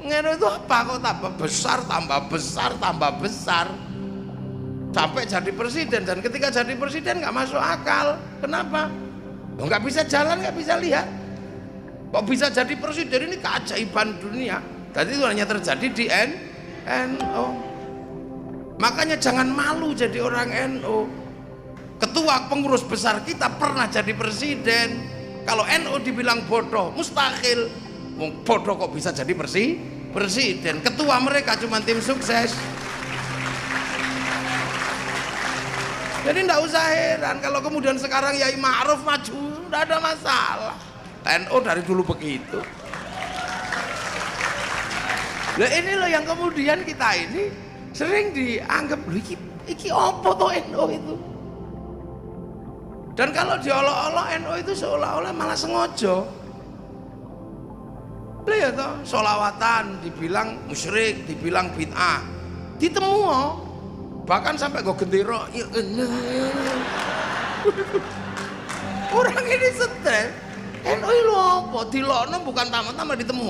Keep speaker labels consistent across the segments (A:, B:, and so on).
A: NU itu apa kok tambah besar, tambah besar, tambah besar sampai jadi presiden. Dan ketika jadi presiden nggak masuk akal. Kenapa? Nggak bisa jalan, nggak bisa lihat. Kok bisa jadi presiden? Ini keajaiban dunia. Tadi itu hanya terjadi di NU. Makanya jangan malu jadi orang NU. Ketua pengurus besar kita pernah jadi presiden. Kalau NU dibilang bodoh, mustahil. Bodoh kok bisa jadi presiden. Ketua mereka cuma tim sukses. Jadi tidak usah heran kalau kemudian sekarang Yai Ma'ruf maju, tidak ada masalah. NU dari dulu begitu. Nah ini loh yang kemudian kita ini sering dianggap iki apa toh NU itu. Dan kalau diolok-olok NU itu seolah-olah malah sengaja. Lihat toh, sholawatan dibilang musyrik, dibilang bid'ah, ditemu bahkan sampai go gendera. Orang ini stres. NU itu apa? Dilokno bukan tambah ditemu.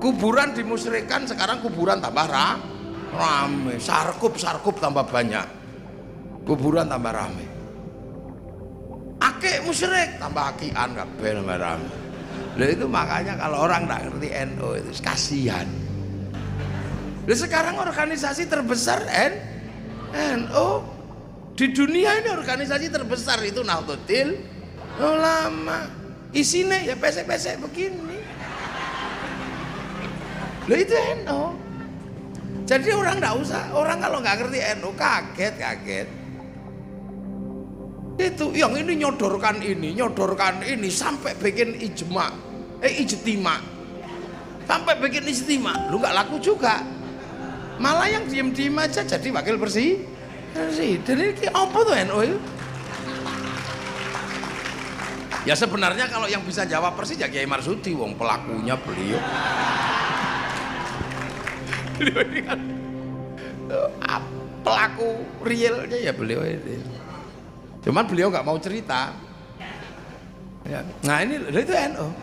A: Kuburan dimusyrikan, sekarang kuburan tambah rame. Sarkup tambah banyak. Kuburan tambah rame. Akik musyrik, tambah akian kabeh tambah rame. Lah itu makanya kalau orang nggak ngerti NU itu kasihan. Lah sekarang organisasi terbesar NU di dunia ini, organisasi terbesar itu Nahdlatul Ulama. Isinya ya pesek-pesek begini. Lah itu NU. Jadi orang nggak usah, orang kalau nggak ngerti NU kaget. Itu yang ini nyodorkan ini sampai bikin ijtima, sampai bikin ijtima, lu nggak laku juga. Malah yang diem aja jadi wakil presiden. Ini apa tuh NU? Ya sebenarnya kalau yang bisa jawab persis ya Kiai Marsudi, wong pelakunya beliau. Beliau ini kan pelaku realnya ya beliau ini. Cuman beliau nggak mau cerita. Ya. Nah ini itu NU.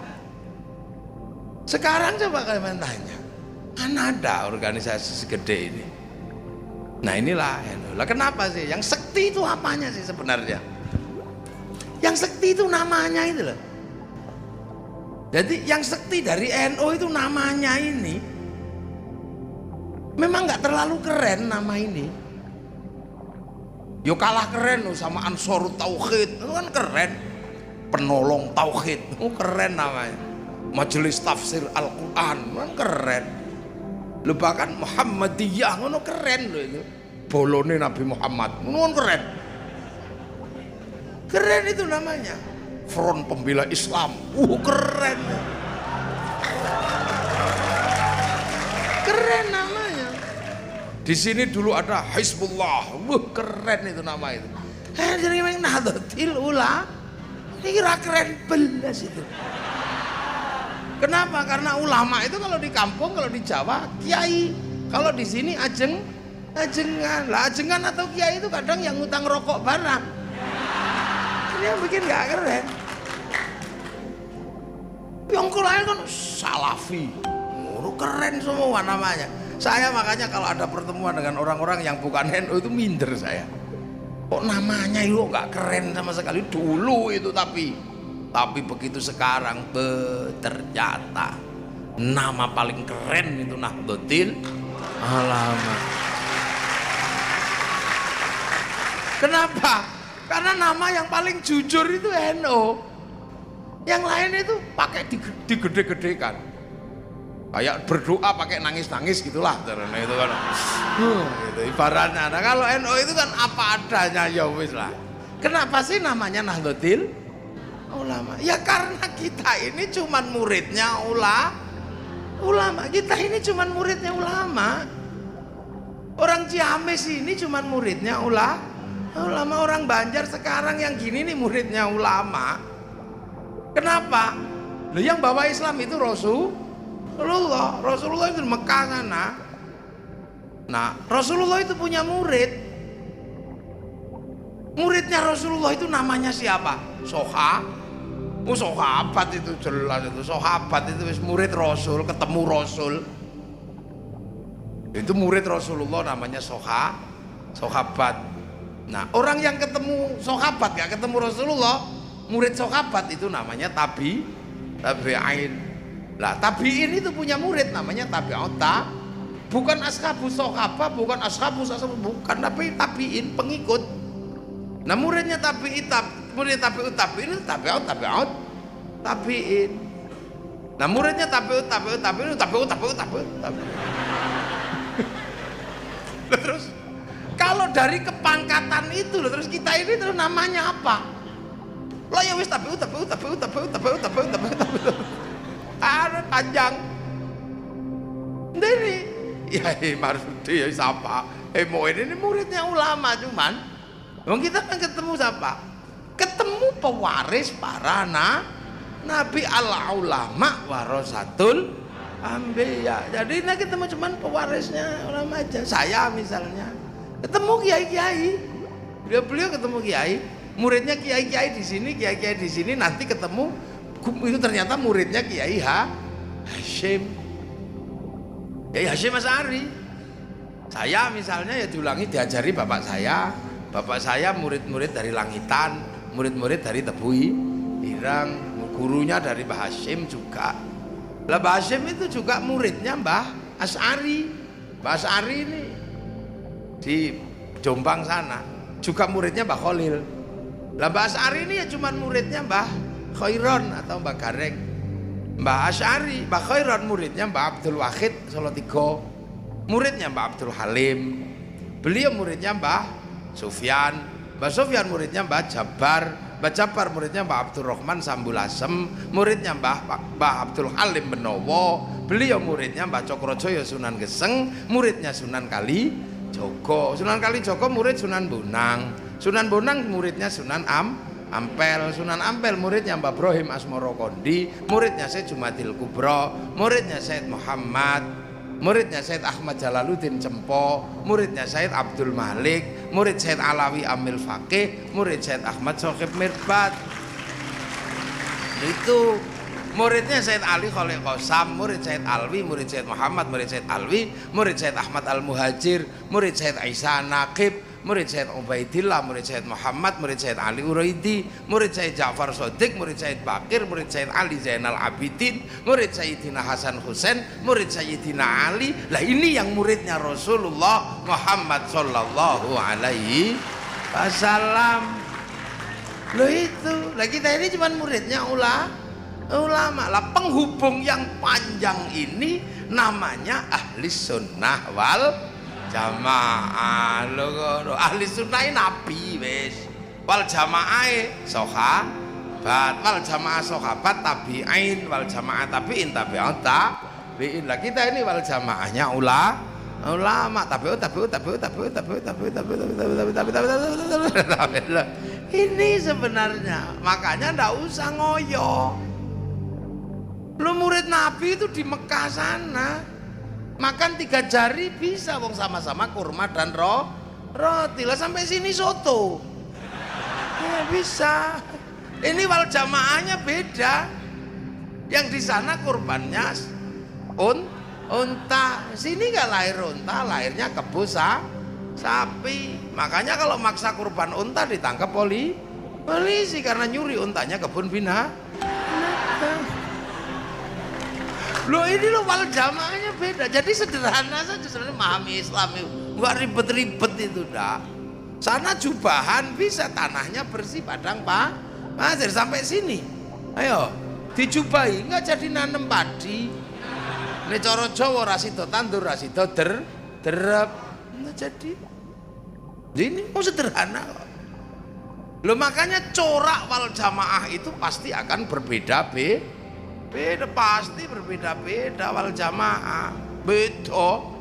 A: Sekarang coba kalian tanya, mana ada organisasi segede ini? Nah inilah NU. Lah kenapa sih? Yang sekti itu apanya sih sebenarnya? Yang sekti itu namanya itu loh. Jadi yang sekti dari NU itu namanya ini memang nggak terlalu keren nama ini. Yo kalah keren sama Ansor Tauhid, itu kan keren. Penolong Tauhid, itu keren namanya. Majelis Tafsir Al-Quran, kan keren. Lu bahkan Muhammadiyah, itu keren loh itu. Bolone Nabi Muhammad, itu kan keren. Keren itu namanya. Front Pembela Islam, keren. Keren namanya. Di sini dulu ada Hizbullah, keren itu nama itu. Jadi memang Nahdlatul Ulama, ini kira keren belas itu. Kenapa? Karena ulama itu kalau di kampung, kalau di Jawa kiai, kalau di sini ajengan. Lah ajengan atau kiai itu kadang yang ngutang rokok barang. Ini yang bikin gak keren. Yang lain kan Salafi, keren semua namanya. Saya makanya kalau ada pertemuan dengan orang-orang yang bukan NU itu minder saya. Kok namanya itu nggak keren sama sekali dulu itu, tapi begitu sekarang ternyata nama paling keren itu Nahdlatul Ulama. Kenapa? Karena nama yang paling jujur itu NU. Yang lain itu pakai digede-gedekan. Kayak berdoa pakai nangis-nangis gitulah, karena itu kan itu ibaratnya. Nah kalau NU itu kan apa adanya, ya wis lah. Kenapa sih namanya Nahdlatul Ulama? Ya karena kita ini cuman muridnya ulama. Kita ini cuman muridnya ulama. Orang Ciamis ini cuman muridnya ulama. Orang Banjar sekarang yang gini nih muridnya ulama. Kenapa? Loh yang bawa Islam itu Rasulullah itu di Mekah sana. Nah, Rasulullah itu punya murid. Muridnya Rasulullah itu namanya siapa? Sahabat itu jelas itu, sahabat itu wis murid Rasul, ketemu Rasul. Itu murid Rasulullah namanya sahabat. Nah, orang yang ketemu sahabat gak ketemu Rasulullah, murid sahabat itu namanya tabi'in. Lah, tabi'in itu punya murid namanya tabi'ut. Bukan ashabus sahabat, bukan ashabus, bukan, tapi tabi'in, pengikut. Nah, muridnya tabi'in itu tabi'ut. Nah, muridnya tabi'ut. Terus kalau dari kepangkatan itu loh, terus kita ini terus namanya apa? Lah ya wis tabi'ut. Ada panjang. Ini ya Marsudi ya siapa? Mo ini muridnya ulama cuman. Wong kita kan ketemu siapa? Ketemu pewaris para nabi al-ulama warasatul anbiya. Jadi nah ketemu cuman pewarisnya ulama aja. Saya misalnya ketemu kiai-kiai. Beliau ketemu kiai, muridnya kiai-kiai di sini, nanti ketemu itu ternyata muridnya Kiai Hasyim. Kiai Hasyim Asy'ari. Saya misalnya ya diulangi diajari bapak saya murid-murid dari Langitan, murid-murid dari Tebui Irang, gurunya dari Mbah Hasyim juga. Lah Mbah Hasyim itu juga muridnya Mbah Asy'ari. Mbah Asy'ari ini di Jombang sana juga muridnya Mbah Khalil. Lah Mbah Asy'ari ini ya cuma muridnya Mbah Khairon atau Mbah Gareng. Mbah Asy'ari, Mbah Khairon muridnya Mbah Abdul Wahid Salatiga, muridnya Mbah Abdul Halim. Beliau muridnya Mbah Sufyan, Mbah Sufyan muridnya Mbah Jabar, Mbah Jabar muridnya Mbah Abdurrahman Sambulasem, muridnya Mbah Abdul Halim Benowo. Beliau muridnya Mbah Cokrojoyo Sunan Geseng, muridnya Sunan Kalijogo. Sunan Kalijogo murid Sunan Bonang. Sunan Bonang muridnya Sunan Ampel. Sunan Ampel muridnya Mbah Ibrahim Asmoro Kondi, muridnya Syed Jumadil Kubro, muridnya Syed Muhammad, muridnya Syed Ahmad Jalaluddin Cempo, muridnya Syed Abdul Malik, murid Syed Alawi Amil Faqih, murid Syed Ahmad Sohib Mirbat. Itu muridnya Syed Ali Khalil Qasam, murid Syed Alwi, murid Syed Muhammad, murid Syed Alwi, murid Syed Ahmad Al Muhajir, murid Syed Isa Naqib, murid Syed Ubaidillah, murid Syed Muhammad, murid Syed Ali Uraidi, murid Syed Ja'far Shodiq, murid Syed Bakir, murid Syed Ali Zainal Abidin, murid Sayyidina Hasan Husain, murid Sayyidina Ali. Lah ini yang muridnya Rasulullah Muhammad sallallahu alaihi wasallam. Loh itu, lah kita ini cuma muridnya ulama. Lah penghubung yang panjang ini namanya ahli sunnah wal jamaah. Lho ahli sunnah nabi wis, wal jamaah sahabat, wal jamaah sahabat tabi'in, wal jamaah tabi'in tabi'ut tabi'in. Lah kita ini wal jamaahnya ulama tabi'ut. Ini sebenarnya makanya ndak usah ngoyo. Lu murid Nabi itu di Mekah sana makan 3 jari bisa, wong sama-sama kurma dan roti. Lah sampai sini soto ya bisa. Ini wal jamaahnya beda. Yang di sana kurbannya unta, sini nggak lahir unta, lahirnya kebo sapi. Makanya kalau maksa kurban unta ditangkap polisi karena nyuri untanya kebun binatang. Loh ini loh wal jamaahnya beda. Jadi sederhana saja sebenarnya memahami Islam itu. Enggak ribet-ribet itu dah. Sana jubahan bisa, tanahnya bersih, padang pasir sampai sini. Ayo, dijubahi enggak jadi nanem padi. Nek cara Jawa ra sida tandur, ra sida derep. Enggak jadi. Ini mau sederhana kok. Loh makanya corak wal jamaah itu pasti akan berbeda-beda. Pasti berbeda-beda wal jamaah. Beda.